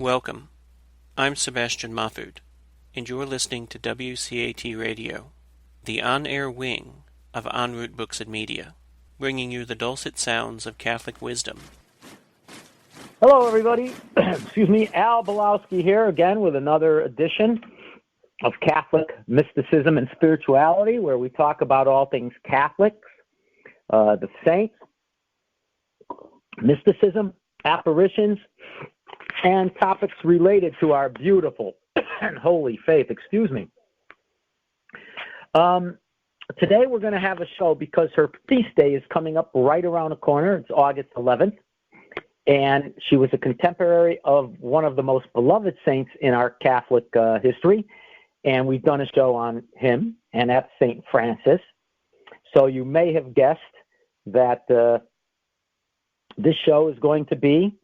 Welcome. I'm Sebastian Mahfood, and you're listening to WCAT Radio, the on-air wing of En Route Books and Media, bringing you the dulcet sounds of Catholic wisdom. Hello, everybody. Excuse me, Al Bielawski here again with another edition of Catholic Mysticism and Spirituality, where we talk about all things Catholics, the saints, mysticism, apparitions, and topics related to our beautiful and holy faith. Excuse me. Today we're going to have a show because her feast day is coming up right around the corner. It's August 11th, and she was a contemporary of one of the most beloved saints in our Catholic history, and we've done a show on him, and that's St. Francis. So you may have guessed that this show is going to be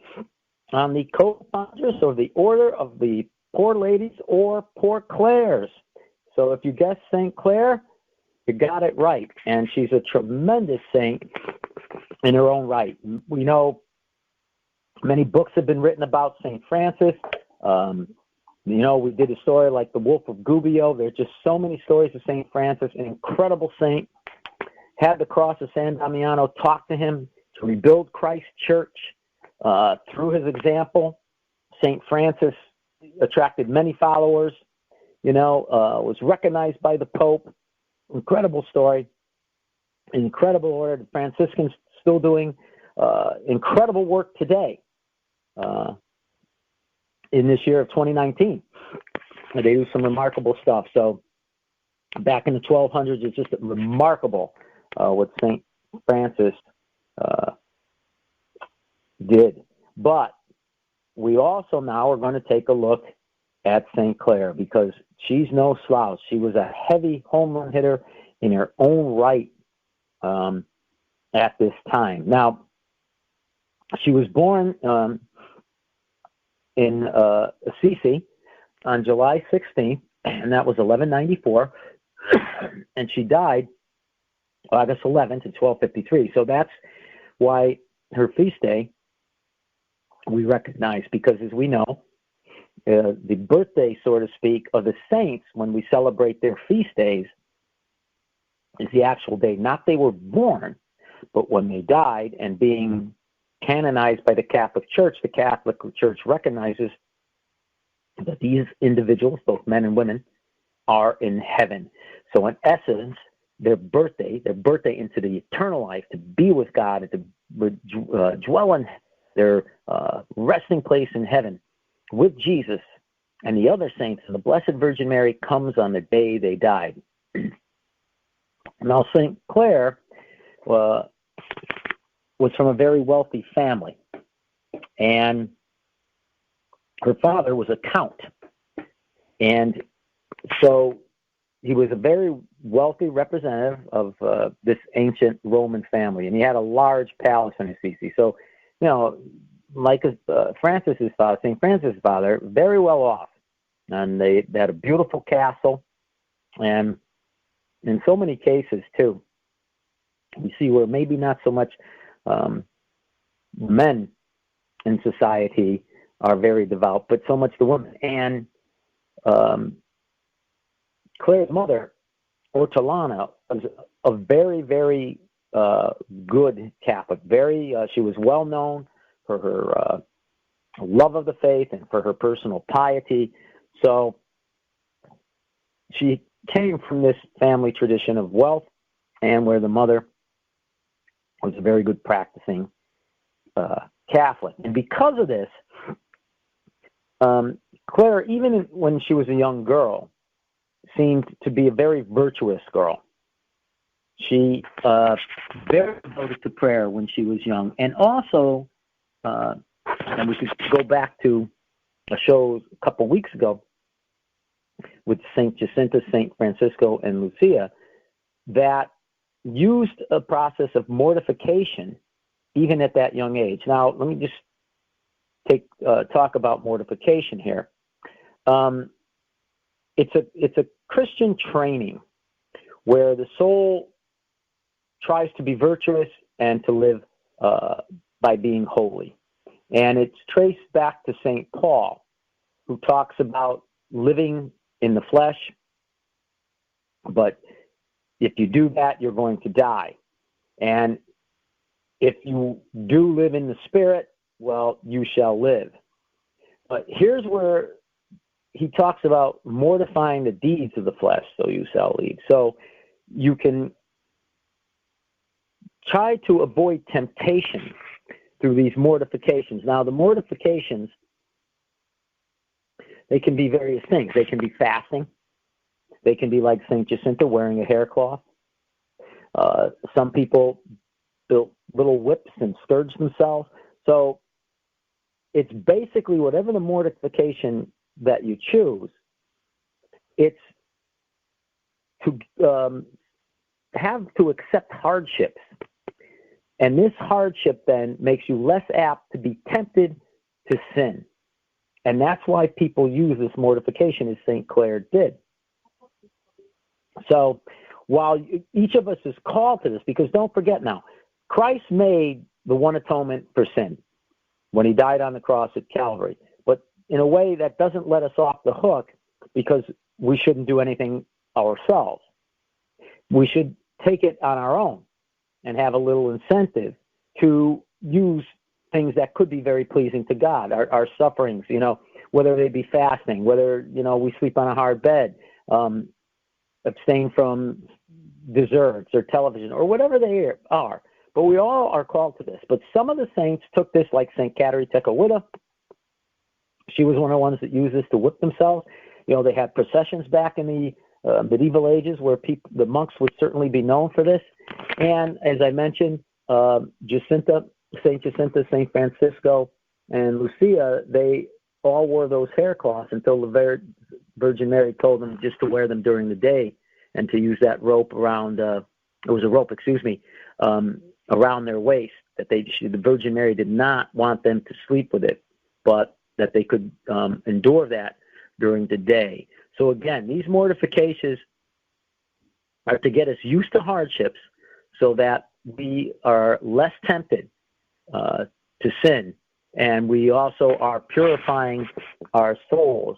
on the co-founders or the Order of the Poor Ladies or Poor Clares. So if you guessed St. Clare, you got it right. And she's a tremendous saint in her own right. We know many books have been written about St. Francis. We did a story like The Wolf of Gubbio. There's just so many stories of St. Francis, an incredible saint. Had the cross of San Damiano talk to him to rebuild Christ's church. Through his example, St. Francis attracted many followers, was recognized by the Pope. Incredible story, incredible order. The Franciscans still doing incredible work today in this year of 2019. They do some remarkable stuff. So back in the 1200s, it's just remarkable what St. Francis did. But we also now are going to take a look at St. Clare because she's no slouch. She was a heavy home run hitter in her own right at this time. Now, she was born in Assisi on July 16th, and that was 1194, and she died August 11th in 1253. So that's why her feast day we recognize, because as we know, the birthday, so to speak, of the saints, when we celebrate their feast days, is the actual day. Not they were born, but when they died and being canonized by the Catholic Church, the Catholic Church recognizes that these individuals, both men and women, are in heaven. So in essence, their birthday into the eternal life, to be with God, and to dwell in their resting place in heaven with Jesus and the other saints and the Blessed Virgin Mary, comes on the day they died. Now, St. Clare was from a very wealthy family, and her father was a count. And so he was a very wealthy representative of this ancient Roman family, and he had a large palace in Assisi. So, like Francis's father, St. Francis' father, very well off. And they had a beautiful castle. And in so many cases, too, we see where maybe not so much men in society are very devout, but so much the women. And Clare's mother, Ortolana, was a very, very good Catholic. She was well known for her love of the faith and for her personal piety. So she came from this family tradition of wealth, and where the mother was a very good practicing Catholic. And because of this, Clare, even when she was a young girl, seemed to be a very virtuous girl. She very devoted to prayer when she was young, and also, and we could go back to a show a couple of weeks ago with Saint Jacinta, Saint Francisco, and Lucia, that used a process of mortification even at that young age. Now, let me just talk about mortification here. It's a Christian training where the soul tries to be virtuous and to live by being holy. And it's traced back to St. Paul. who talks about living in the flesh, but if you do that, you're going to die. And if you do live in the Spirit, well, you shall live. But here's where he talks about mortifying the deeds of the flesh, so you shall live. So you can try to avoid temptation through these mortifications. Now, the mortifications, they can be various things. They can be fasting. They can be like St. Jacinta, wearing a hair cloth. Some people built little whips and scourge themselves. So it's basically whatever the mortification that you choose, it's to have to accept hardships. And this hardship then makes you less apt to be tempted to sin. And that's why people use this mortification as St. Clare did. So while each of us is called to this, because don't forget now, Christ made the one atonement for sin when he died on the cross at Calvary. But in a way that doesn't let us off the hook, because we shouldn't do anything ourselves. We should take it on our own and have a little incentive to use things that could be very pleasing to God, our sufferings, whether they be fasting, whether, we sleep on a hard bed, abstain from desserts or television or whatever they are. But we all are called to this. But some of the saints took this, like St. Catherine Tekakwitha. She was one of the ones that used this to whip themselves. They had processions back in the medieval ages where the monks would certainly be known for this. And as I mentioned, Jacinta, St. Jacinta, St. Francisco, and Lucia, they all wore those hair cloths until the Virgin Mary told them just to wear them during the day and to use that rope around, around their waist, that the Virgin Mary did not want them to sleep with it, but that they could endure that during the day. So again, these mortifications are to get us used to hardships so that we are less tempted to sin, and we also are purifying our souls,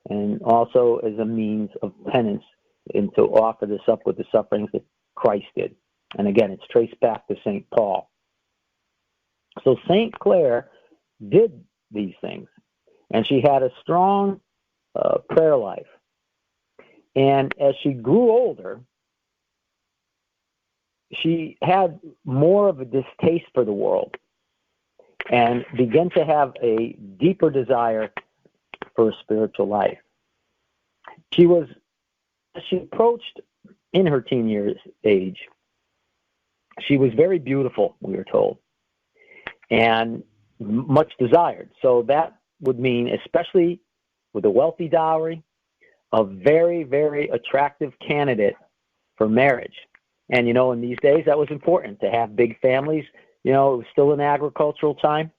and also as a means of penance, and to offer this up with the sufferings that Christ did. And again, it's traced back to St. Paul. So St. Clare did these things, and she had a strong prayer life. And as she grew older, she had more of a distaste for the world and began to have a deeper desire for a spiritual life. As she approached in her teen years age, she was very beautiful, we are told, and much desired. So that would mean, especially with a wealthy dowry, a very, very attractive candidate for marriage. And, in these days, that was important to have big families. It was still an agricultural time.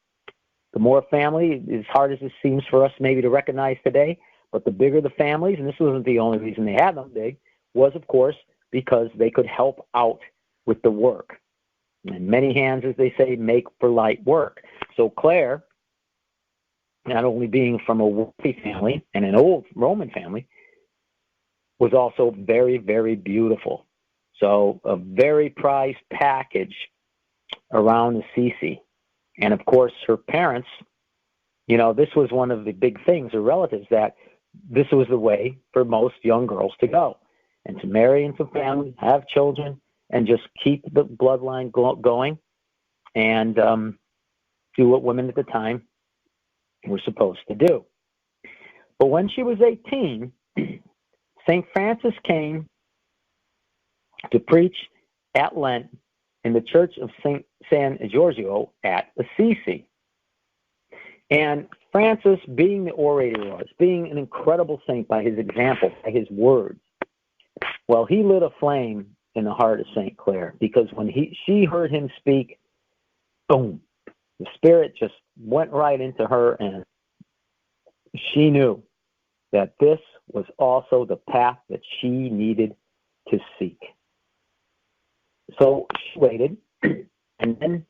The more family, as hard as it seems for us maybe to recognize today, but the bigger the families, and this wasn't the only reason they had them big, was, of course, because they could help out with the work. And many hands, as they say, make for light work. So Clare, not only being from a wealthy family and an old Roman family, was also very, very beautiful. So a very prized package around Assisi. And of course, her parents, this was one of the big things, her relatives, that this was the way for most young girls to go, and to marry into family, have children, and just keep the bloodline going, and do what women at the time were supposed to do. But when she was 18, St. Francis came to preach at Lent in the Church of San Giorgio at Assisi. And Francis, being the orator he was, being an incredible saint by his example, by his words, well, he lit a flame in the heart of St. Clare, because when she heard him speak, boom, the Spirit just went right into her, and she knew that this was also the path that she needed to seek. So she waited, and then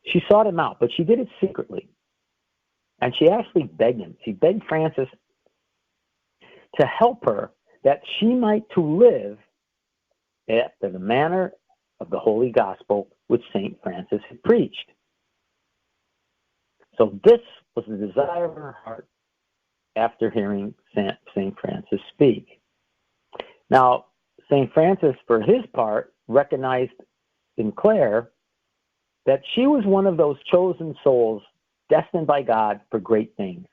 she sought him out, but she did it secretly. And she actually begged him. She begged Francis to help her that she might to live after the manner of the Holy Gospel which St. Francis had preached. So this was the desire of her heart after hearing St. Francis speak. Now, St. Francis, for his part, recognized in Clare that she was one of those chosen souls destined by God for great things.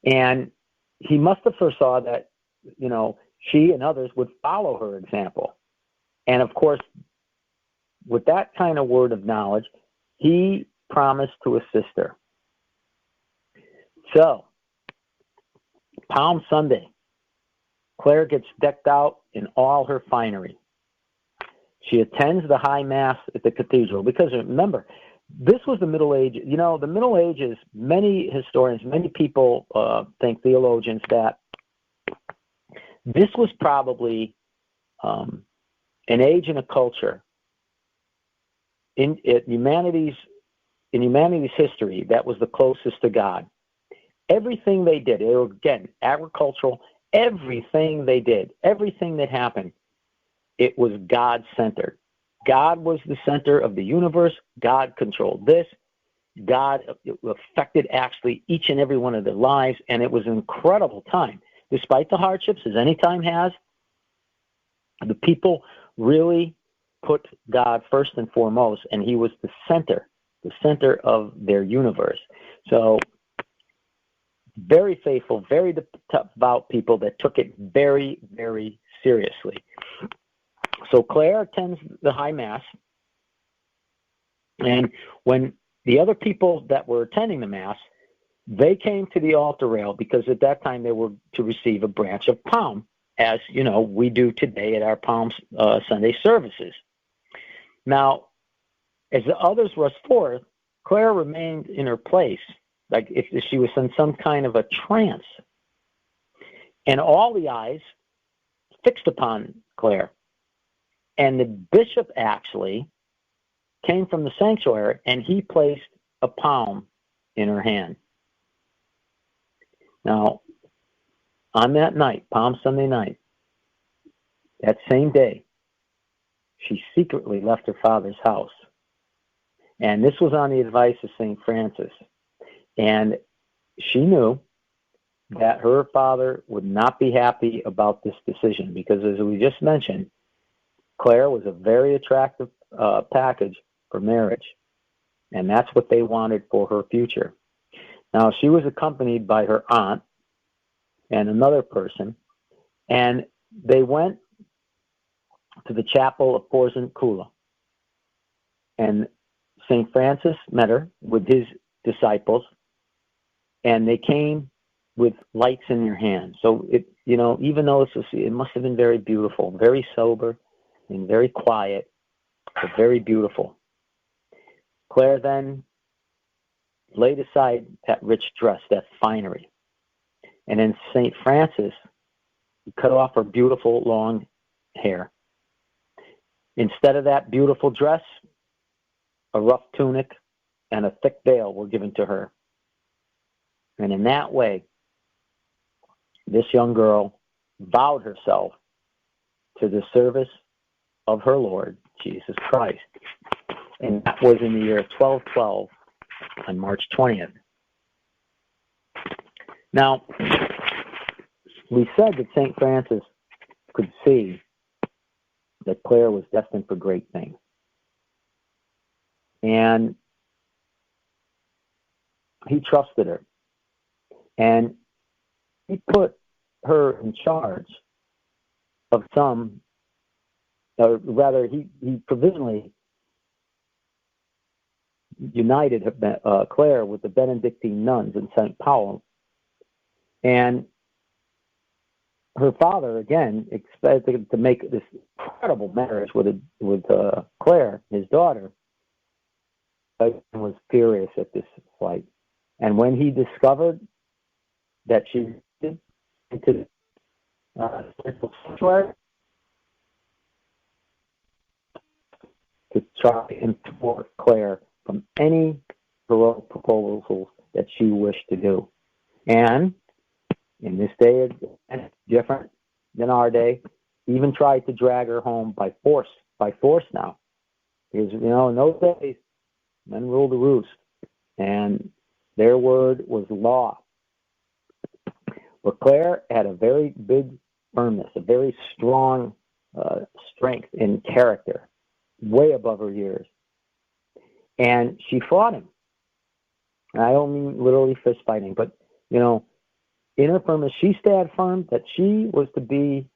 And he must have foresaw that, she and others would follow her example. And of course, with that kind of word of knowledge, he promised to assist her. So, Palm Sunday, Clare gets decked out in all her finery. She attends the high mass at the cathedral because, remember, this was the Middle Age. The Middle Ages, many historians, many people think, theologians, that this was probably an age and a culture in humanity's history that was the closest to God. Everything they did, they were, again, agricultural, everything they did, everything that happened, it was God-centered. God was the center of the universe. God controlled this. God affected actually each and every one of their lives, and it was an incredible time. Despite the hardships, as any time has, the people really put God first and foremost, and he was the center of their universe. So very faithful, very devout people that took it very, very seriously. So Clare attends the high mass, and when the other people that were attending the mass, they came to the altar rail because at that time they were to receive a branch of palm, as we do today at our Palm Sunday services. Now, as the others rushed forth, Clare remained in her place, like if she was in some kind of a trance, and all the eyes fixed upon Clare. And the bishop actually came from the sanctuary, and he placed a palm in her hand. Now, on that night, Palm Sunday night, that same day, she secretly left her father's house. And this was on the advice of St. Francis. And she knew that her father would not be happy about this decision because, as we just mentioned, Clare was a very attractive package for marriage, and that's what they wanted for her future. Now, she was accompanied by her aunt and another person, and they went to the chapel of Porziuncula, and St. Francis met her with his disciples, and they came with lights in their hands. So, even though it must have been very beautiful, very sober, and very quiet, but very beautiful. Clare then laid aside that rich dress, that finery. And then St. Francis cut off her beautiful long hair. Instead of that beautiful dress, a rough tunic and a thick veil were given to her. And in that way, this young girl vowed herself to the service of her Lord, Jesus Christ. And that was in the year 1212 on March 20th. Now, we said that St. Francis could see that Clare was destined for great things. And he trusted her. And he put her in charge of some, or rather, he provisionally united Clare with the Benedictine nuns in St. Paul. And her father, again, expected to make this incredible marriage with Clare, his daughter, but was furious at this flight. And when he discovered that she did into the spiritual sanctuary to try and thwart Clare from any heroic proposals that she wished to do. And in this day, it's different than our day, even tried to drag her home by force now. Because, in those days, men ruled the roost, and their word was law. But Clare had a very big firmness, a very strong strength in character, way above her years. And she fought him. And I don't mean literally fist fighting, but, in her firmness, she stayed firm that she was to be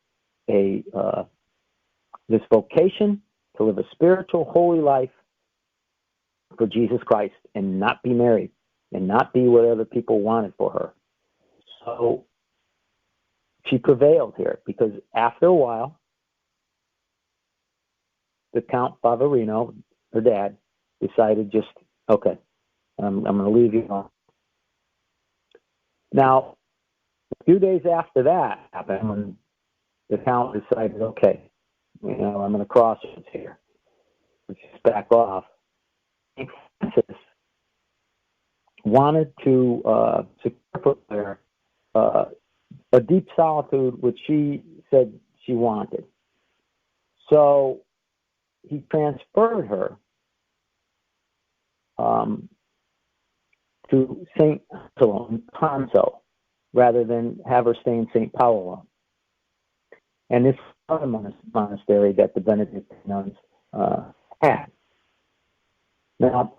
this vocation to live a spiritual, holy life for Jesus Christ and not be married and not be what other people wanted for her. So she prevailed here because after a while, the Count Favorino, her dad, decided okay, I'm going to leave you alone. Now, a few days after that happened, when the Count decided, okay, I'm going to cross it here. Let's just back off. St. Francis wanted to secure for Clare a deep solitude, which she said she wanted. So he transferred her to St. Angelo in Ponzo, rather than have her stay in St. Paolo. And this other monastery that the Benedictine nuns had. Now,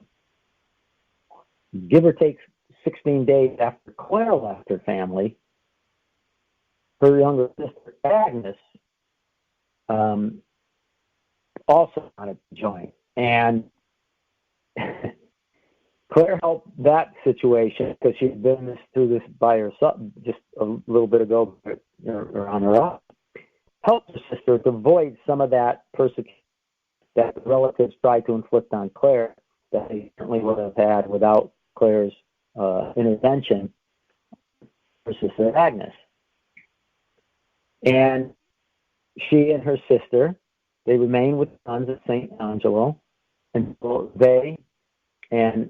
give or take 16 days after Clare left her family, her younger sister Agnes also wanted to join. And Clare helped that situation because she'd been through this by herself just a little bit ago, or on her own. Helped her sister to avoid some of that persecution that the relatives tried to inflict on Clare that they certainly would have had without Clare's intervention, her sister Agnes. And she and her sister, they remained with the nuns at St. Angelo until they and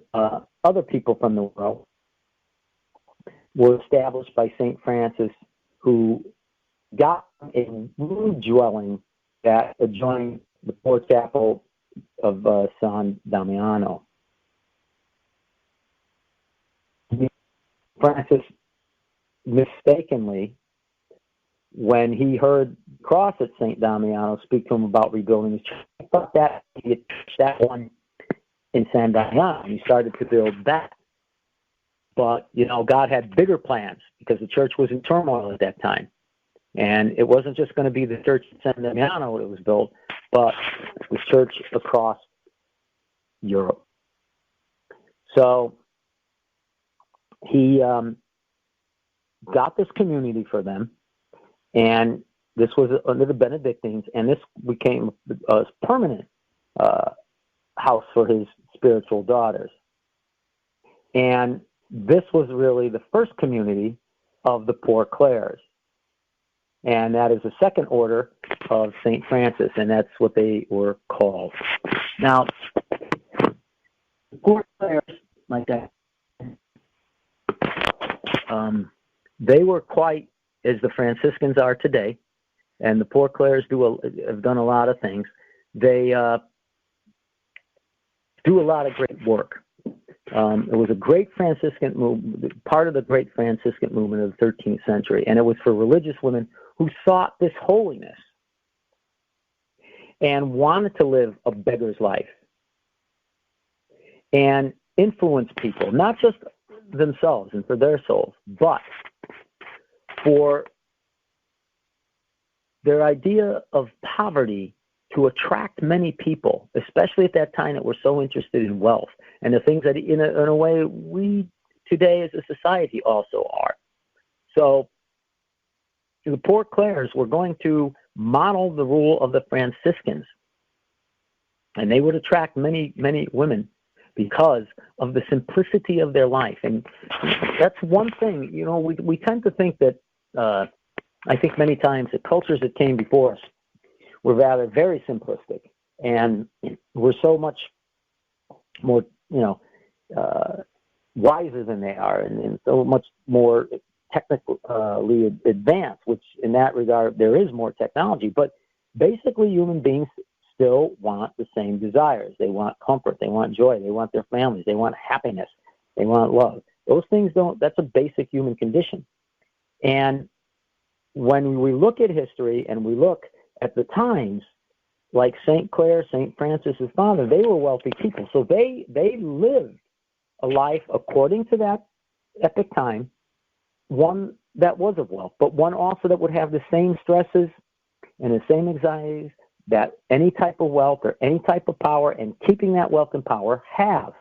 other people from the world were established by St. Francis, who got a rude dwelling that adjoined the poor chapel of San Damiano. Francis mistakenly, when he heard Cross at St. Damiano speak to him about rebuilding his church, he thought that he had touched that one in San Damiano. He started to build that. But, God had bigger plans because the church was in turmoil at that time. And it wasn't just going to be the church in San Damiano that was built, but the church across Europe. So he got this community for them, and this was under the Benedictines, and this became a permanent house for his spiritual daughters. And this was really the first community of the Poor Clares. And that is the second order of St. Francis, and that's what they were called. Now, the Poor Clares, like that, they were quite as the Franciscans are today, and the Poor Clares have done a lot of things. They do a lot of great work. It was a great Franciscan movement, part of the great Franciscan movement of the 13th century, and it was for religious women who sought this holiness and wanted to live a beggar's life and influence people, not just themselves and for their souls, but for their idea of poverty to attract many people, especially at that time that were so interested in wealth and the things that, in a way, we today as a society also are. So the Poor Clares were going to model the rule of the Franciscans, and they would attract many, many women because of the simplicity of their life. And that's one thing, we tend to think that, I think many times the cultures that came before us were rather very simplistic and were so much more, wiser than they are and so much more technically advanced, which in that regard there is more technology, but basically human beings still want the same desires. They want comfort, they want joy, they want their families, they want happiness, they want love. Those things that's a basic human condition. And when we look at history and we look at the times, like St. Clare, St. Francis's father, they were wealthy people. So they lived a life according to that epic time, one that was of wealth, but one also that would have the same stresses and the same anxieties that any type of wealth or any type of power and keeping that wealth and power have.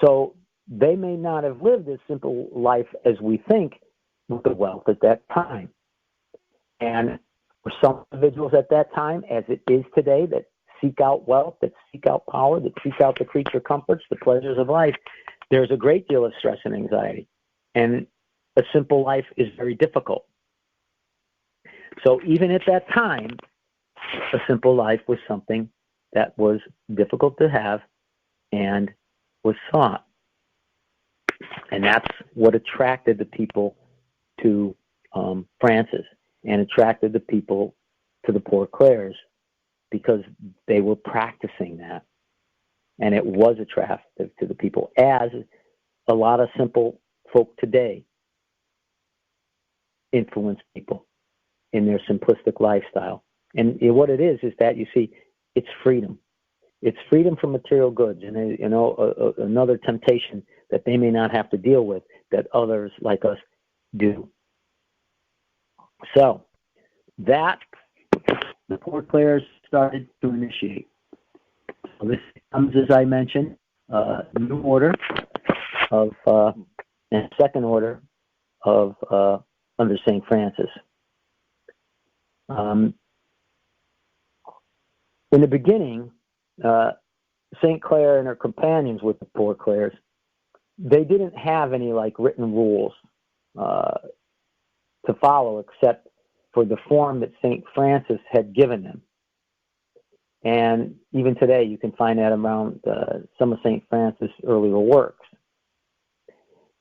So they may not have lived as simple life as we think with the wealth at that time. And for some individuals at that time, as it is today, that seek out wealth, that seek out power, that seek out the creature comforts, the pleasures of life, there's a great deal of stress and anxiety. And a simple life is very difficult. So even at that time, a simple life was something that was difficult to have and was sought. And that's what attracted the people to Francis and attracted the people to the Poor Clares, because they were practicing that. And it was attractive to the people, as a lot of simple folk today influence people in their simplistic lifestyle. And what it is that, you see, it's freedom. It's freedom from material goods, and another temptation that they may not have to deal with that others like us do. So that the Poor Clares started to initiate. So this comes, as I mentioned, new order of and second order of under St. Francis. In the beginning, St. Clare and her companions with the Poor Clares, they didn't have any written rules to follow, except for the form that St. Francis had given them. And even today, you can find that around some of St. Francis' earlier works.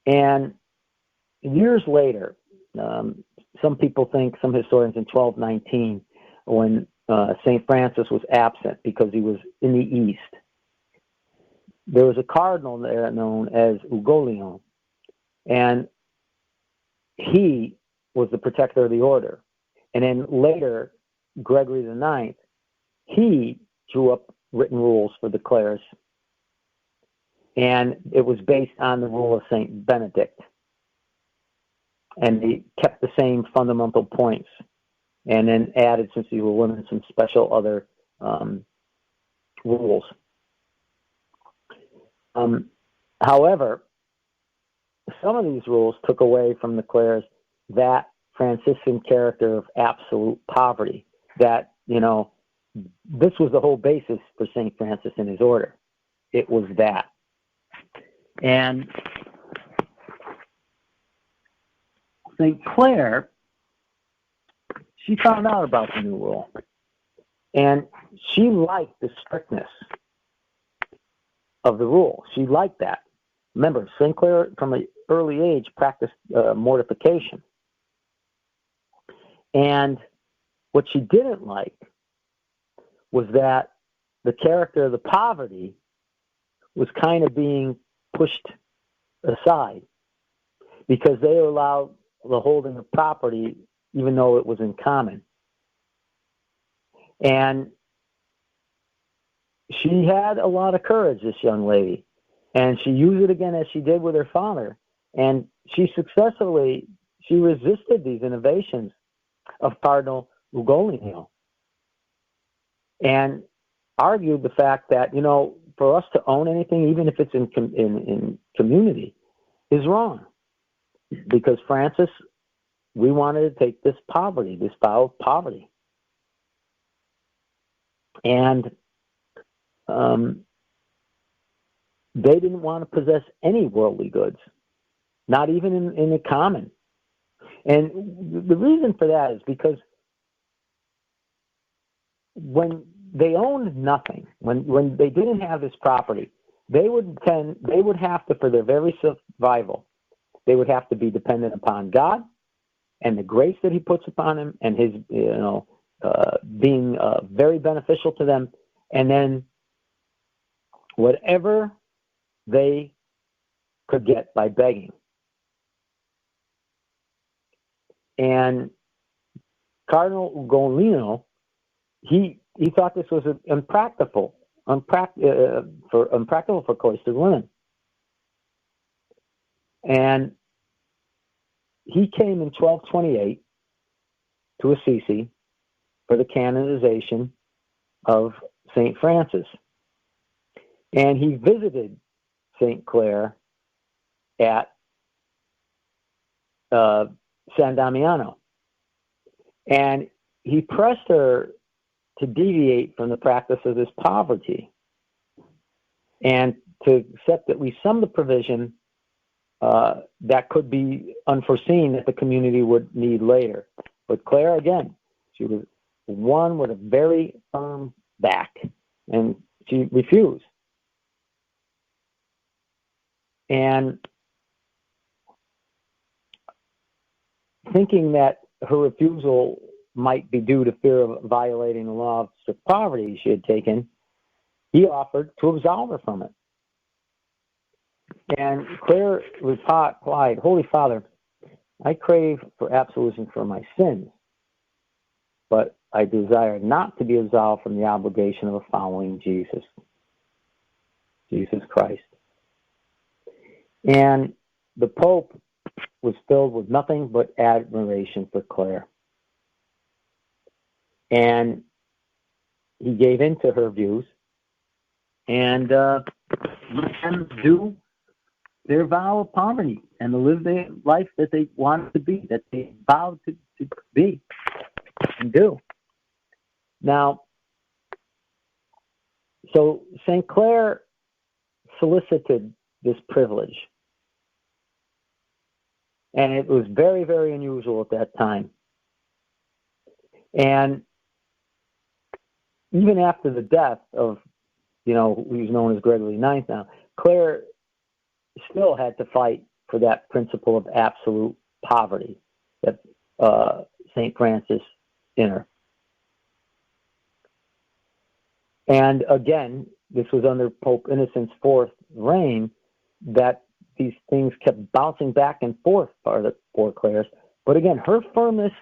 And years later, some people think, some historians, in 1219, when St. Francis was absent because he was in the East, there was a cardinal there known as Ugolino, and he was the protector of the order. And then later, Gregory IX, he drew up written rules for the Clares, and it was based on the rule of St. Benedict. And he kept the same fundamental points, and then added, since he were women, some special other rules. However, some of these rules took away from the Clares that Franciscan character of absolute poverty, that, this was the whole basis for St. Francis and his order. It was that. And St. Clare, she found out about the new rule, and she liked the strictness of the rule. She liked that. Remember, St. Clare, from an early age, practiced mortification. And what she didn't like was that the character of the poverty was kind of being pushed aside, because they allowed the holding of property even though it was in common. And she had a lot of courage, this young lady, and she used it again, as she did with her father. And she resisted these innovations of Cardinal Ugolino, and argued the fact that, for us to own anything, even if it's in community, is wrong. Because Francis, we wanted to take this poverty, this vow of poverty. And they didn't want to possess any worldly goods, not even in the common. And the reason for that is because when they owned nothing, when they didn't have this property, they would have to, for their very survival, they would have to be dependent upon God and the grace that he puts upon him and his, being very beneficial to them. And then whatever they could get by begging. And Cardinal Ugolino, he thought this was impractical for cloistered women. And he came in 1228 to Assisi for the canonization of St. Francis. And he visited St. Clare at San Damiano. And he pressed her to deviate from the practice of this poverty and to accept at least some of the provision that could be unforeseen that the community would need later. But Clare, again, she was one with a very firm back, and she refused. And thinking that her refusal might be due to fear of violating the law of strict poverty she had taken, he offered to absolve her from it. And Clare replied, "Holy Father, I crave for absolution for my sins, but I desire not to be absolved from the obligation of following Jesus Christ." And the Pope was filled with nothing but admiration for Clare. And he gave in to her views and let them do their vow of poverty and to live the life that they wanted to be, that they vowed to be and do. Now, so St. Clare solicited this privilege. And it was very, very unusual at that time. And even after the death of, who's known as Gregory IX now, Clare still had to fight for that principle of absolute poverty that St. Francis in her. And again, this was under Pope Innocent's fourth reign that these things kept bouncing back and forth for Clare's. But again, her firmness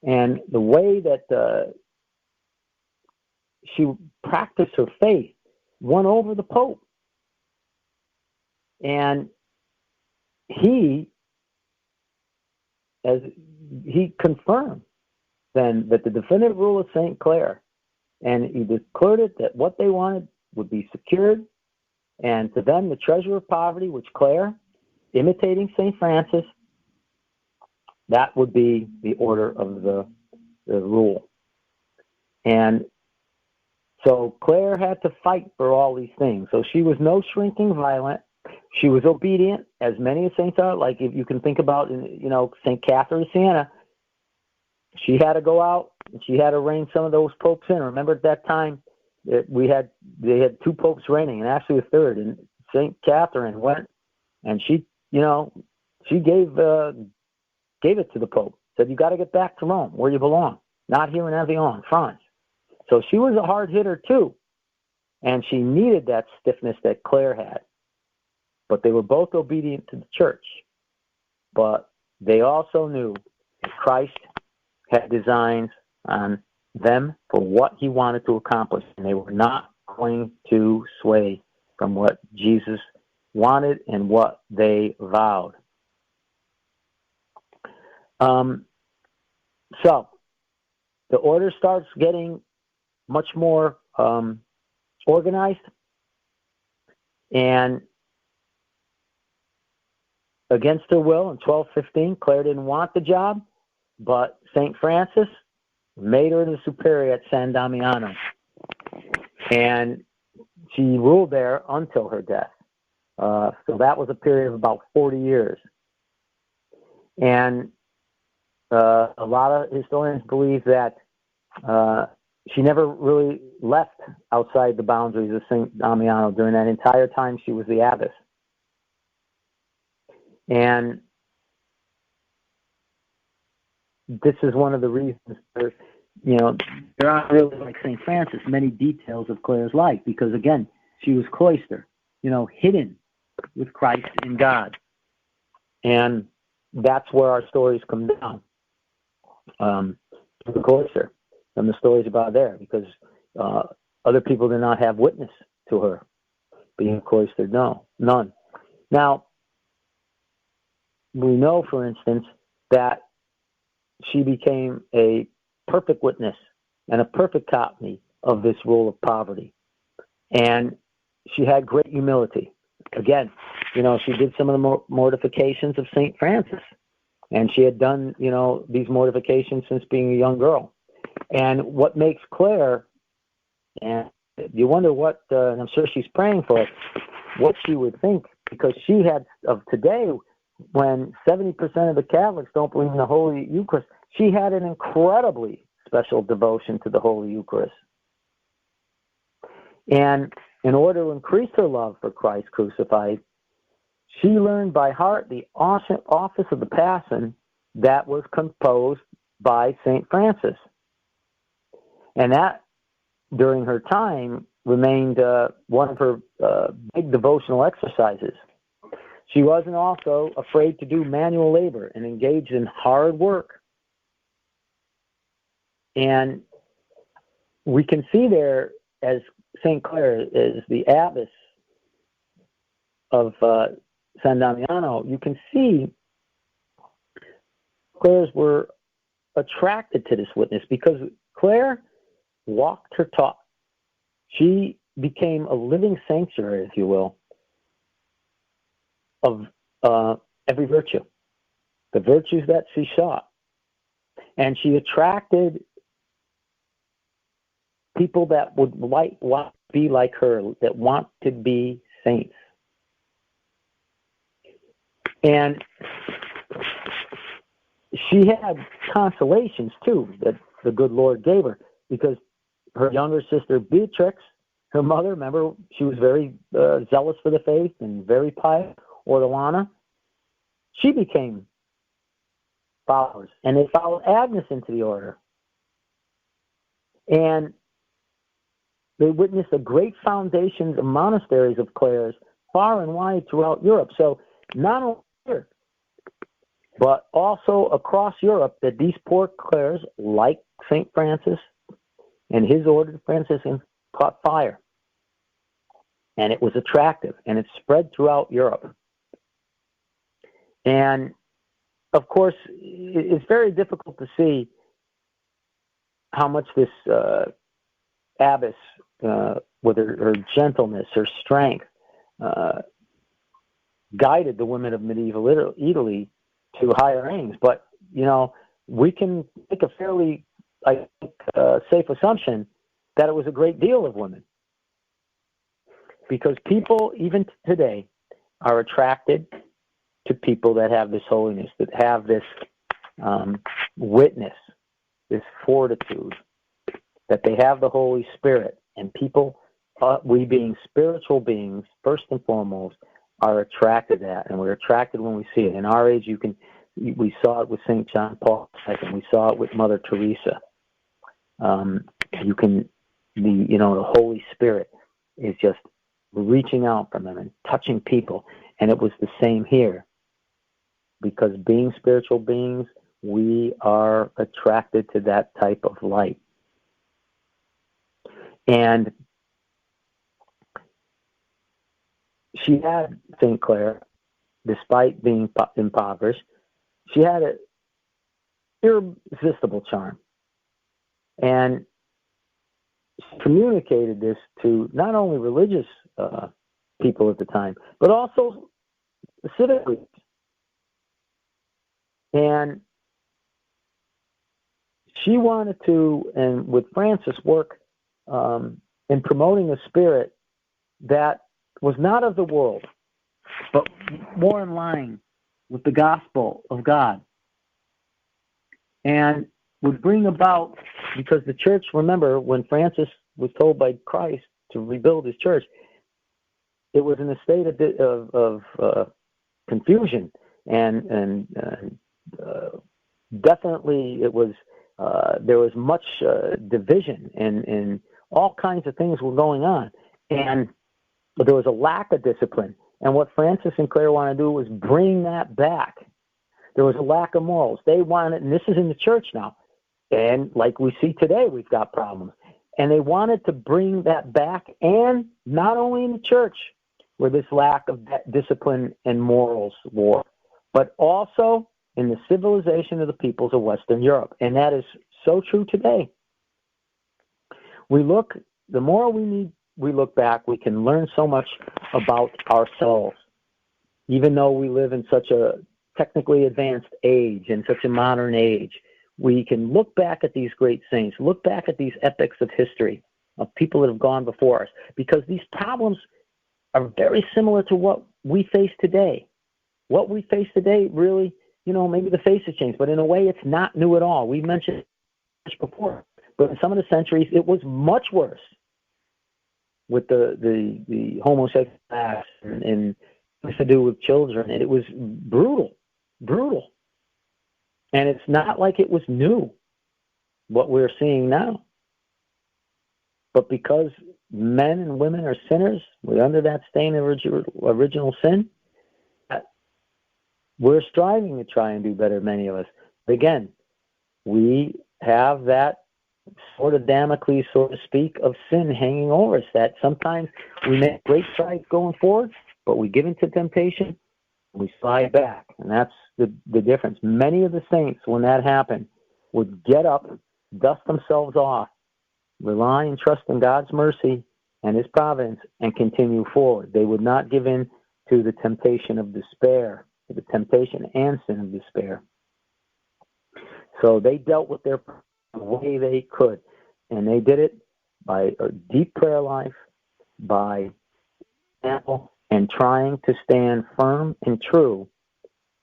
and the way that she practiced her faith won over the Pope. And he confirmed then that the definitive rule of St. Clare, and he declared it that what they wanted would be secured. And to them, the treasure of poverty, which Clare, imitating St. Francis, that would be the order of the rule. And so Clare had to fight for all these things. So she was no shrinking violet. She was obedient, as many saints are. Like if you can think about, St. Catherine of Siena, she had to go out and she had to rein some of those popes in. Remember at that time, they had two popes reigning, and actually a third. And St. Catherine went, and she gave it to the Pope. Said, "You got to get back to Rome, where you belong, not here in Avignon, France." So she was a hard hitter too, and she needed that stiffness that Clare had. But they were both obedient to the church. But they also knew that Christ had designs on them for what he wanted to accomplish, and they were not going to sway from what Jesus wanted and what they vowed. So the order starts getting much more organized, and against her will in 1215, Clare didn't want the job, but St. Francis made her the superior at San Damiano, and she ruled there until her death. So that was a period of about 40 years. And a lot of historians believe that she never really left outside the boundaries of St. Damiano during that entire time she was the abbess. And this is one of the reasons there aren't really, like St. Francis, many details of Clare's life, because again, she was cloistered, hidden with Christ in God. And that's where our stories come down, to the cloister, and the stories about there, because other people did not have witness to her being cloistered. No, none. Now, we know, for instance, that she became a perfect witness and a perfect copy of this rule of poverty. And she had great humility. Again, she did some of the mortifications of St. Francis. And she had done, these mortifications since being a young girl. And what makes Clare, and you wonder what, and I'm sure she's praying for, what she would think, because she had, of today, when 70% of the Catholics don't believe in the Holy Eucharist, she had an incredibly special devotion to the Holy Eucharist. And in order to increase her love for Christ crucified, she learned by heart the office of the Passion that was composed by St. Francis. And that, during her time, remained one of her big devotional exercises. She wasn't also afraid to do manual labor and engaged in hard work. And we can see there, as St. Clare is the abbess of San Damiano, you can see Clares were attracted to this witness because Clare walked her talk. She became a living sanctuary, if you will, of every virtue, the virtues that she sought. And she attracted people that would want to be like her, that want to be saints. And she had consolations, too, that the good Lord gave her, because her younger sister, Beatrix, her mother, remember, she was very zealous for the faith and very pious, Ortolana, she became followers, and they followed Agnes into the order. And they witnessed the great foundations of monasteries of Clares far and wide throughout Europe. So not only here, but also across Europe, that these poor Clares, like St. Francis and his order of Franciscans, caught fire. And it was attractive, and it spread throughout Europe. And, of course, it's very difficult to see how much this abbess, with her gentleness, her strength, guided the women of medieval Italy to higher aims. But, we can make a fairly, I think, safe assumption that it was a great deal of women. Because people, even today, are attracted to people that have this holiness, that have this witness, this fortitude, that they have the Holy Spirit. And people, we being spiritual beings, first and foremost, are attracted to that. And we're attracted when we see it. In our age, we saw it with St. John Paul II. We saw it with Mother Teresa. The Holy Spirit is just reaching out from them and touching people. And it was the same here. Because being spiritual beings, we are attracted to that type of light. And she had, St. Clare, despite being impoverished, she had an irresistible charm. And she communicated this to not only religious people at the time, but also civic groups. And she wanted to, and with Francis, work in promoting a spirit that was not of the world, but more in line with the gospel of God. And would bring about, because the church, remember, when Francis was told by Christ to rebuild his church, it was in a state of confusion and definitely it was there was much division and all kinds of things were going on, and there was a lack of discipline. And what Francis and Clare wanted to do was bring that back. There was a lack of morals. They wanted, and this is in the church now, and like we see today, we've got problems. And they wanted to bring that back, and not only in the church where this lack of discipline and morals war, but also in the civilization of the peoples of Western Europe. And that is so true today. The more we look back, we can learn so much about ourselves. Even though we live in such a technically advanced age, in such a modern age, we can look back at these great saints, look back at these epics of history, of people that have gone before us, because these problems are very similar to what we face today. What we face today really, maybe the face has changed, but in a way it's not new at all. We mentioned it before, but in some of the centuries it was much worse with the homosexual acts and things to do with children. And it was brutal. And it's not like it was new, what we're seeing now. But because men and women are sinners, we're under that stain of original sin, we're striving to try and do better, many of us. But again, we have that sort of Damocles, so to speak, of sin hanging over us, that sometimes we make great strides going forward, but we give into temptation, we slide back. And that's the difference. Many of the saints, when that happened, would get up, dust themselves off, rely and trust in God's mercy and His providence, and continue forward. They would not give in to the temptation of despair, to the temptation and sin of despair. So they dealt with their the way they could, and they did it by a deep prayer life, by example, and trying to stand firm and true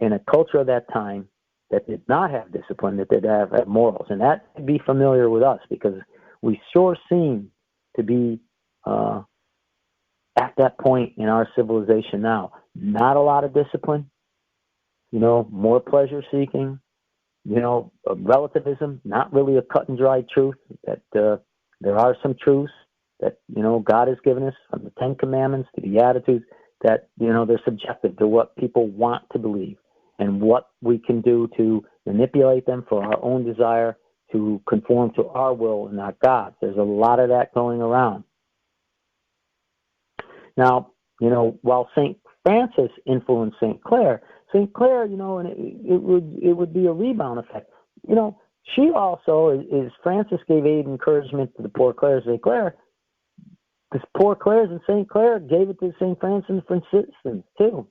in a culture of that time that did not have discipline, that did have morals. And that would be familiar with us, because we sure seem to be at that point in our civilization now. Not a lot of discipline, more pleasure seeking, relativism, not really a cut and dry truth, that there are some truths that, God has given us, from the Ten Commandments to the Beatitudes, that, they're subjective to what people want to believe and what we can do to manipulate them for our own desire to conform to our will and not God's. There's a lot of that going around. Now, while St. Francis influenced St. Clare, and it would be a rebound effect. She also, as Francis gave aid and encouragement to the poor Clares, St. Clare, the poor Clares and St. Clare gave it to St. Francis and Franciscans too.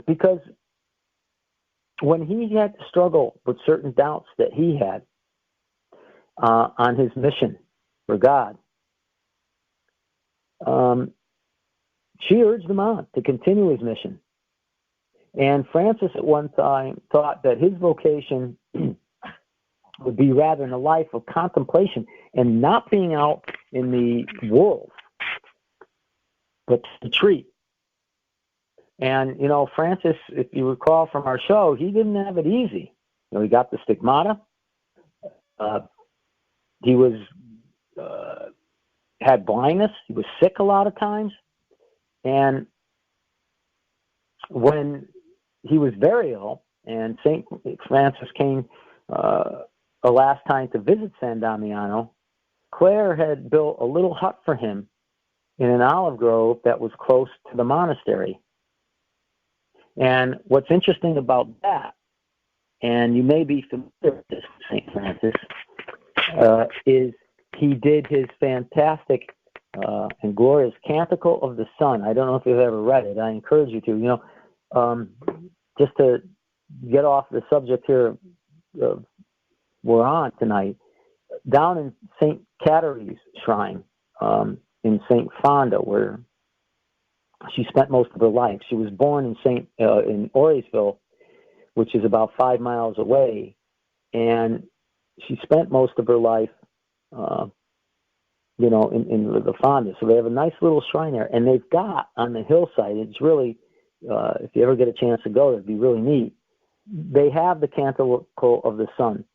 Because when he had to struggle with certain doubts that he had on his mission for God, she urged him on to continue his mission. And Francis at one time thought that his vocation would be rather in a life of contemplation and not being out in the world, but to retreat. And, Francis, if you recall from our show, he didn't have it easy. He got the stigmata. He was had blindness. He was sick a lot of times. And when he was very ill, and St. Francis came a last time to visit San Damiano, Clare had built a little hut for him in an olive grove that was close to the monastery. And what's interesting about that, and you may be familiar with this, St. Francis, is he did his fantastic and glorious Canticle of the Sun. I don't know if you've ever read it. I encourage you to. Just to get off the subject here we're on tonight, down in St. Caterine's shrine in St. Fonda, where she spent most of her life. She was born in Orisville, which is about 5 miles away, and she spent most of her life, in the Fonda. So they have a nice little shrine there, and they've got on the hillside. It's really, if you ever get a chance to go, it'd be really neat. they have the Canticle of the Sun,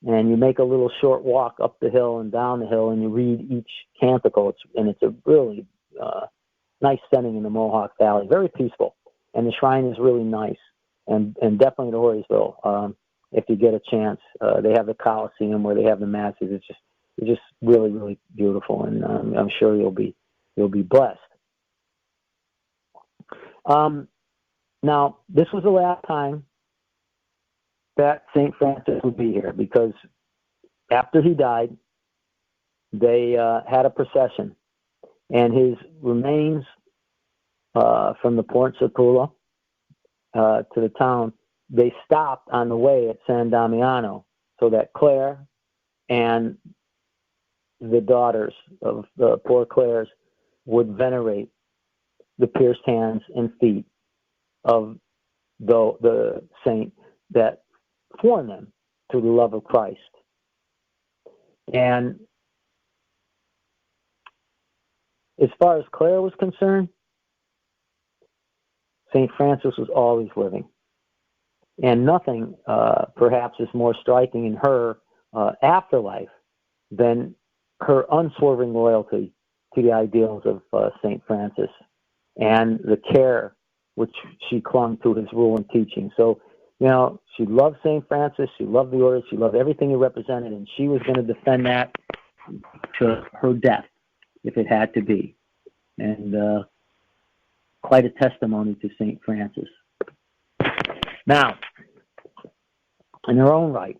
and you make a little short walk up the hill and down the hill, and you read each canticle. It's a really nice setting in the Mohawk Valley, very peaceful, and the shrine is really nice, and definitely to Horrysville, if you get a chance. They have the Coliseum where they have the masses. It's just really, really beautiful, and I'm sure you'll be blessed. Now, this was the last time that St. Francis would be here, because after he died, they had a procession, and his remains from the Port Sapula to the town, they stopped on the way at San Damiano, so that Clare and the daughters of the poor Clares would venerate the pierced hands and feet of the saint that formed them through the love of Christ. And as far as Clare was concerned, St. Francis was always living. And nothing perhaps is more striking in her afterlife than her unswerving loyalty to the ideals of St. Francis and the care which she clung to his rule and teaching. So, she loved St. Francis, she loved the order, she loved everything he represented, and she was going to defend that to her death, if it had to be. And quite a testimony to St. Francis. Now, in their own right,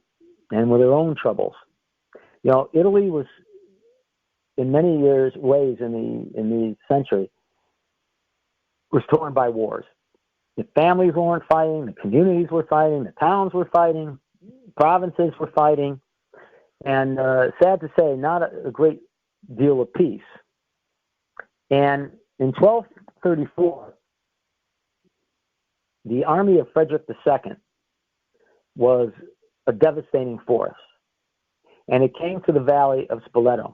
and with their own troubles, Italy was, in many ways in the century, was torn by wars. The families weren't fighting, the communities were fighting, the towns were fighting, provinces were fighting, and sad to say, not a great deal of peace. And in 1234, the army of Frederick II was a devastating force, and it came to the valley of Spoleto.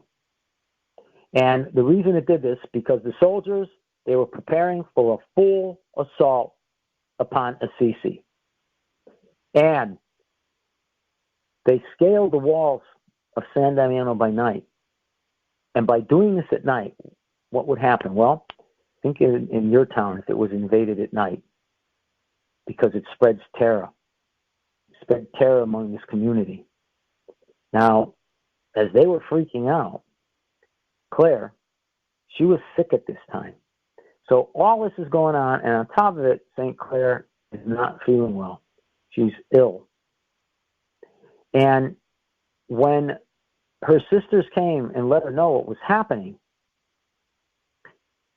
And the reason it did this, because the soldiers, they were preparing for a full assault upon Assisi. And they scaled the walls of San Damiano by night. And by doing this at night, what would happen? Well, think in your town if it was invaded at night, because it spreads terror. It spread terror among this community. Now, as they were freaking out, Clare, she was sick at this time. So all this is going on, and on top of it, St. Clare is not feeling well. She's ill. And when her sisters came and let her know what was happening,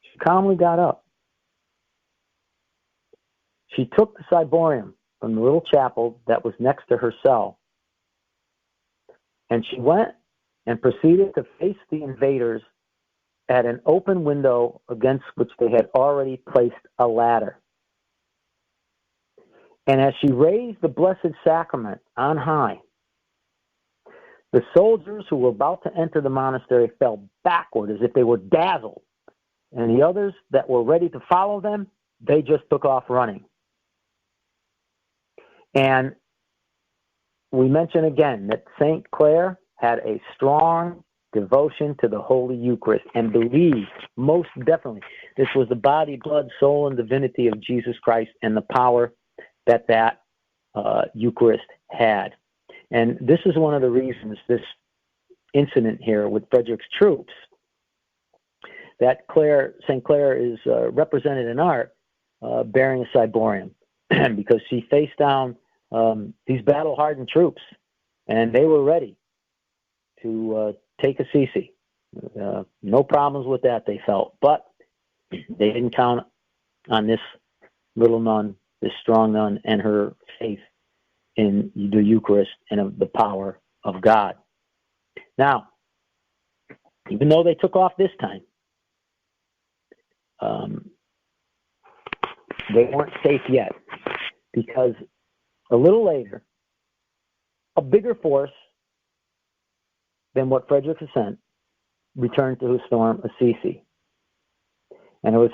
she calmly got up. She took the ciborium from the little chapel that was next to her cell, and she went and proceeded to face the invaders at an open window against which they had already placed a ladder. And as she raised the Blessed Sacrament on high, the soldiers who were about to enter the monastery fell backward as if they were dazzled. And the others that were ready to follow them, they just took off running. And we mention again that St. Clare had a strong devotion to the Holy Eucharist and believed most definitely this was the body, blood, soul, and divinity of Jesus Christ and the power that Eucharist had. And this is one of the reasons, this incident here with Frederick's troops, that St. Clare is represented in art bearing a ciborium, because she faced down these battle-hardened troops, and they were ready to take Assisi. No problems with that, they felt. But they didn't count on this little nun, this strong nun, and her faith in the Eucharist and of the power of God. Now, even though they took off this time, they weren't safe yet, because a little later, a bigger force than what Frederick had sent returned to storm Assisi. And it was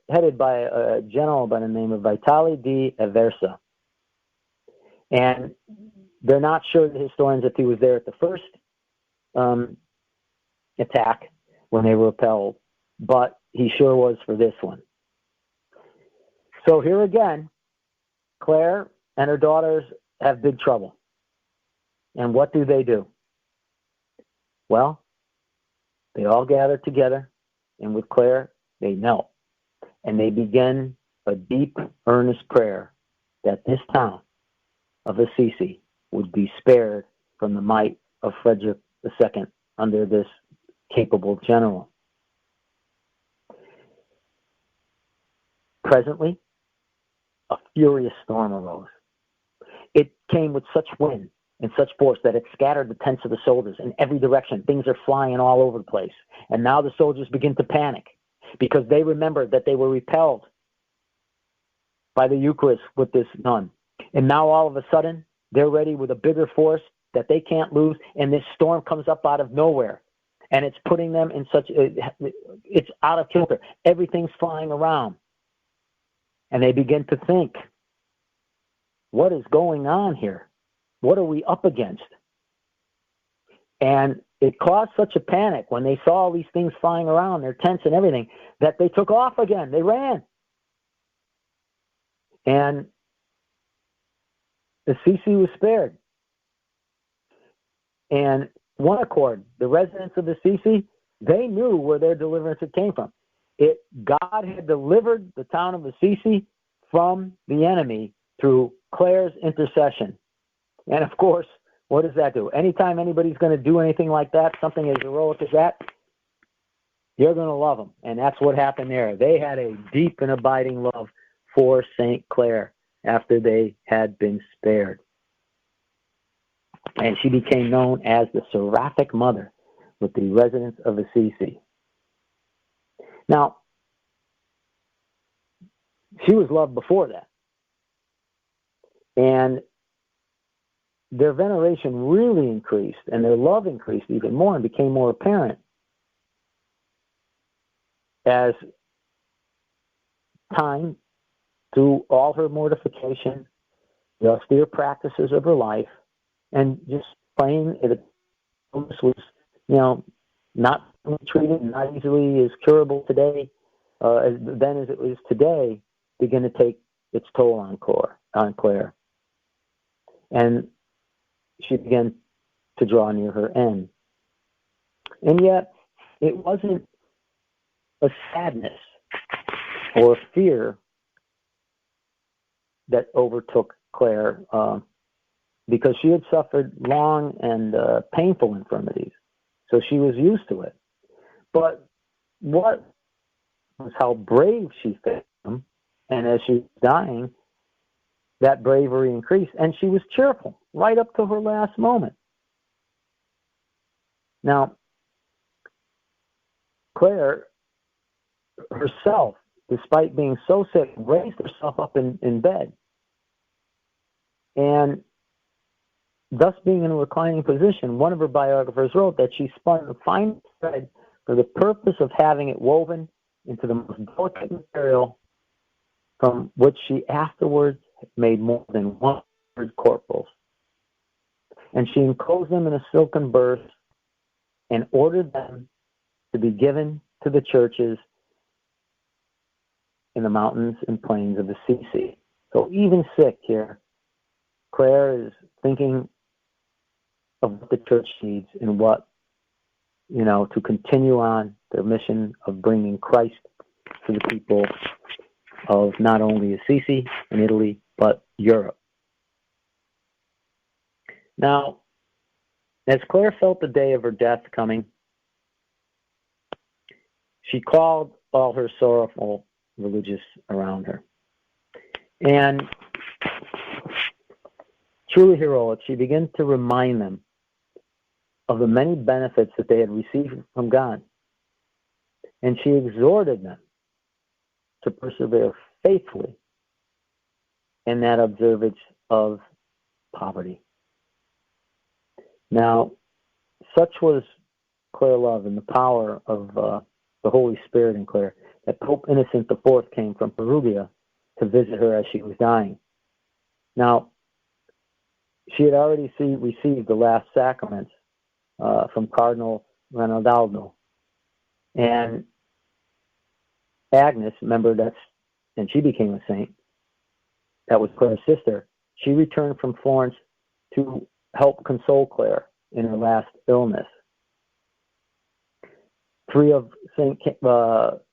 headed by a general by the name of Vitale di Aversa. And they're not sure, the historians, if he was there at the first attack when they were repelled, but he sure was for this one. So here again, Clare and her daughters have big trouble. And what do? Well, they all gather together, and with Clare, they knelt. And they begin a deep, earnest prayer that this town of Assisi would be spared from the might of Frederick II under this capable general. Presently, a furious storm arose. It came with such wind and such force that it scattered the tents of the soldiers in every direction. Things are flying all over the place. And now the soldiers begin to panic because they remembered that they were repelled by the Eucharist with this nun. And now all of a sudden, they're ready with a bigger force that they can't lose, and this storm comes up out of nowhere. And it's putting them in such, it's out of kilter. Everything's flying around. And they begin to think, what is going on here? What are we up against? And it caused such a panic when they saw all these things flying around, their tents and everything, that they took off again. They ran. And Assisi was spared. And one accord, the residents of Assisi, they knew where their deliverance had came from. God had delivered the town of Assisi from the enemy through Clare's intercession. And of course, what does that do? Anytime anybody's going to do anything like that, something as heroic as that, you're going to love them. And that's what happened there. They had a deep and abiding love for St. Clare after they had been spared. And she became known as the Seraphic Mother with the residents of Assisi. Now, she was loved before that. And their veneration really increased, and their love increased even more and became more apparent as time, through all her mortification, the austere practices of her life, and just plain, illness was, not treated, not easily as curable today, as it is today, begin to take its toll on Clare. And she began to draw near her end. And yet, it wasn't a sadness or fear that overtook Clare, because she had suffered long and painful infirmities, so she was used to it. But what was how brave she faced them, and as she was dying, that bravery increased, and she was cheerful right up to her last moment. Now, Clare herself, despite being so sick, raised herself up in bed, and thus being in a reclining position, one of her biographers wrote that she spun the finest thread for the purpose of having it woven into the most delicate material, from which she afterwards made more than 100 corporals. And she enclosed them in a silken burse and ordered them to be given to the churches in the mountains and plains of Assisi. So even sick here, Clare is thinking of what the church needs and what, to continue on their mission of bringing Christ to the people of not only Assisi and Italy, but Europe. Now, as Clare felt the day of her death coming, she called all her sorrowful religious around her. And truly heroic, she began to remind them of the many benefits that they had received from God. And she exhorted them to persevere faithfully in that observance of poverty. Now, such was Clare love and the power of the Holy Spirit in Clare that Pope Innocent IV came from Perugia to visit her as she was dying. Now, she had already received the last sacraments from Cardinal Rinaldo. And Agnes, remember and she became a saint. That was Clare's sister. She returned from Florence to help console Clare in her last illness. 3 of St.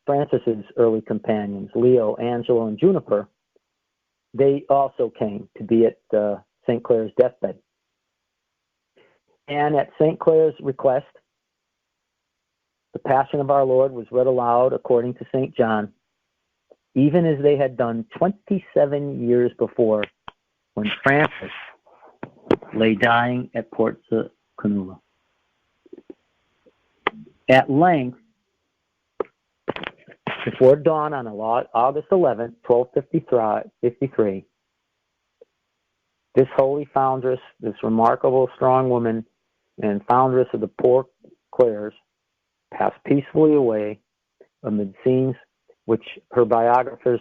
Francis's early companions, Leo, Angelo, and Juniper, they also came to be at St. Clare's deathbed. And at St. Clare's request, the Passion of our Lord was read aloud according to St. John, even as they had done 27 years before when Francis lay dying at Porta Canula. At length, before dawn on August 11, 1253, this holy foundress, this remarkable, strong woman and foundress of the Poor Clares, passed peacefully away amid scenes which her biographers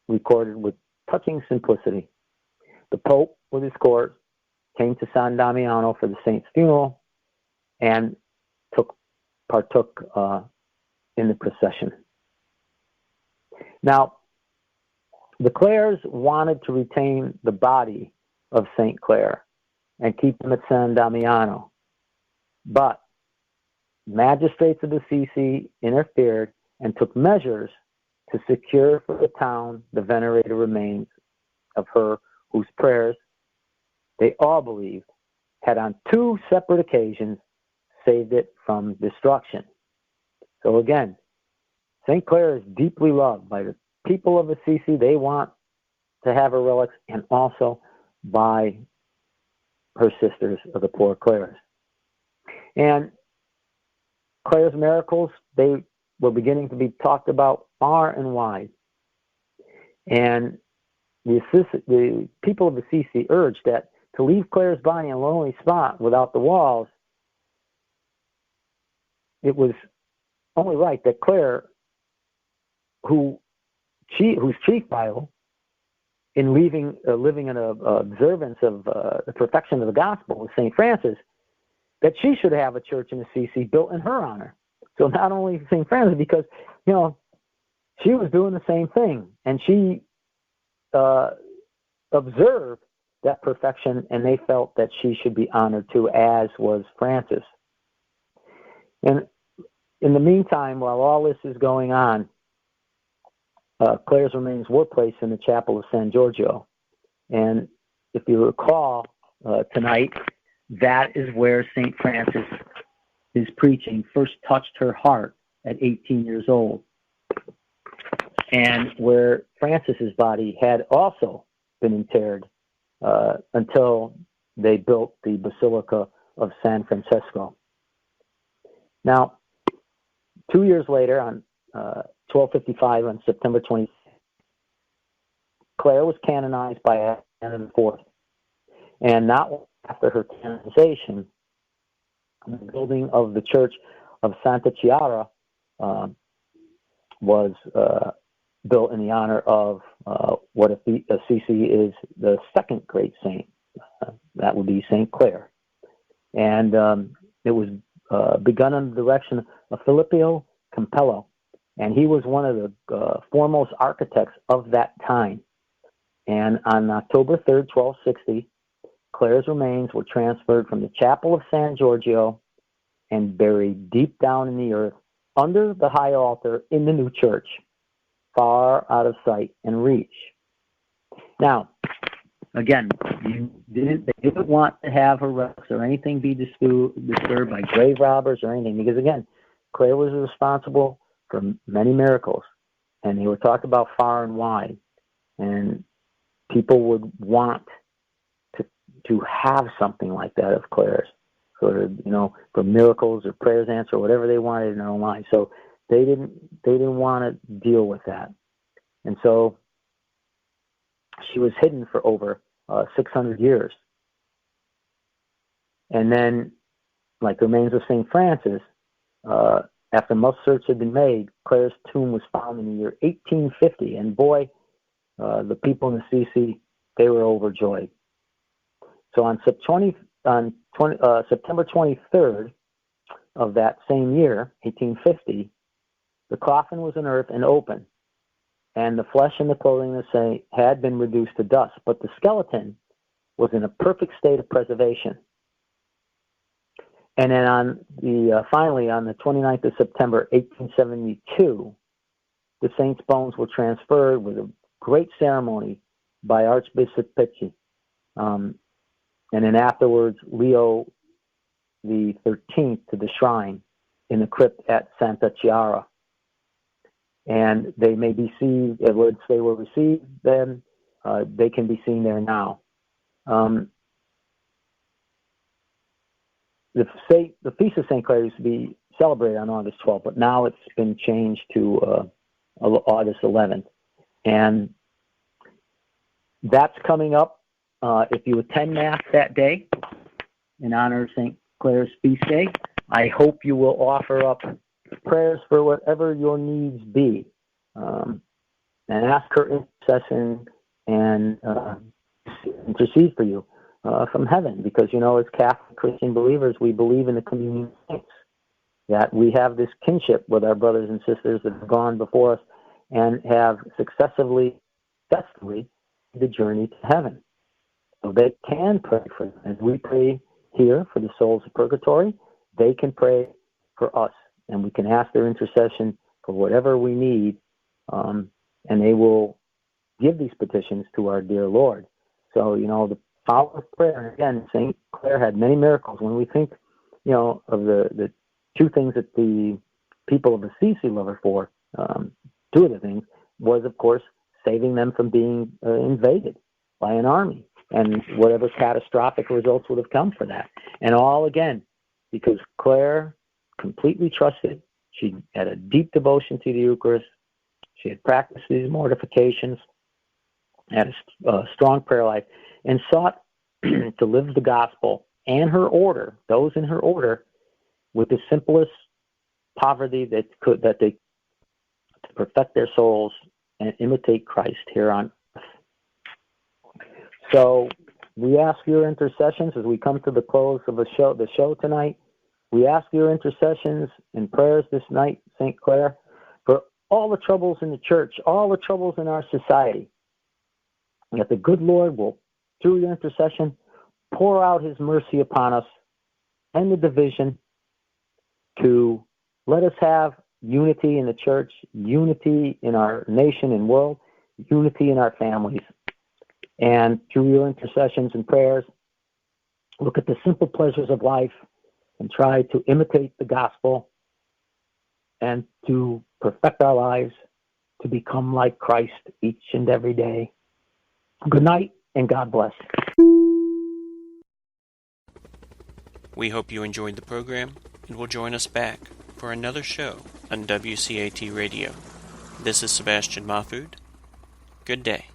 recorded with touching simplicity. The Pope, with his court, came to San Damiano for the saint's funeral and partook in the procession. Now, the Clares wanted to retain the body of St. Clare and keep him at San Damiano, but magistrates of the Assisi interfered and took measures to secure for the town the venerated remains of her whose prayers, they all believed, had on 2 separate occasions saved it from destruction. So again, St. Clare is deeply loved by the people of Assisi. They want to have her relics, and also by her sisters of the Poor Clares. And Clare's miracles, they were beginning to be talked about far and wide. And the people of Assisi urged that to leave Clare's body in a lonely spot without the walls, it was only right that Clare, whose chief vital in living in observance of the perfection of the gospel with St. Francis, that she should have a church in Assisi built in her honor. So not only St. Francis, because, she was doing the same thing, and she observed that perfection, and they felt that she should be honored too, as was Francis. And in the meantime, while all this is going on, Clare's remains were placed in the chapel of San Giorgio. And if you recall, tonight, that is where St. Francis, his preaching, first touched her heart at 18 years old, and where Francis's body had also been interred until they built the Basilica of San Francesco. Now, 2 years later, on 1255, on September 20th, Clare was canonized by Anna IV. And not long after her canonization, the building of the Church of Santa Chiara was built in the honor of what Assisi is the second great saint. That would be St. Clare. And it was begun under the direction of Filippo Campello, and he was one of the foremost architects of that time. And on October 3rd, 1260, Clare's remains were transferred from the chapel of San Giorgio and buried deep down in the earth under the high altar in the new church, far out of sight and reach. Now, again, they didn't want to have her relics or anything be disturbed by grave robbers or anything, because again, Clare was responsible for many miracles, and they were talked about far and wide, and people would want to have something like that of Clare's, for miracles or prayers answered, or whatever they wanted in their own lives. So they didn't want to deal with that, and so she was hidden for over 600 years. And then, like the remains of St. Francis, after much search had been made, Clare's tomb was found in the year 1850. And boy, the people in Assisi, they were overjoyed. So on September 23rd of that same year, 1850, the coffin was unearthed and open, and the flesh and the clothing of the saint had been reduced to dust, but the skeleton was in a perfect state of preservation. And then finally on the 29th of September, 1872, the saint's bones were transferred with a great ceremony by Archbishop Picchi. And then afterwards, Leo the 13th to the shrine in the crypt at Santa Chiara. And they may be seen, once they were received then, they can be seen there now. The Feast of St. Clare used to be celebrated on August 12th, but now it's been changed to August 11th. And that's coming up. If you attend Mass that day in honor of St. Clare's feast day, I hope you will offer up prayers for whatever your needs be, and ask her intercession and intercede for you from heaven, because, as Catholic Christian believers, we believe in the communion of saints, that we have this kinship with our brothers and sisters that have gone before us and have successfully the journey to heaven. So they can pray for them. As we pray here for the souls of purgatory, they can pray for us, and we can ask their intercession for whatever we need, and they will give these petitions to our dear Lord. So, the power of prayer, and again, St. Clare had many miracles. When we think, of the two things that the people of Assisi love her for, two of the things was, of course, saving them from being invaded by an army, and whatever catastrophic results would have come for that. And all, again, because Clare completely trusted. She had a deep devotion to the Eucharist. She had practiced these mortifications, had a strong prayer life, and sought to live the gospel and her order, those in her order, with the simplest poverty that they to perfect their souls and imitate Christ here on earth. So we ask your intercessions as we come to the close of the show tonight. We ask your intercessions and prayers this night, St. Clare, for all the troubles in the church, all the troubles in our society, that the good Lord will, through your intercession, pour out his mercy upon us and the division, to let us have unity in the church, unity in our nation and world, unity in our families. And through your intercessions and prayers, look at the simple pleasures of life and try to imitate the gospel and to perfect our lives to become like Christ each and every day. Good night and God bless. We hope you enjoyed the program and will join us back for another show on WCAT Radio. This is Sebastian Mahfood. Good day.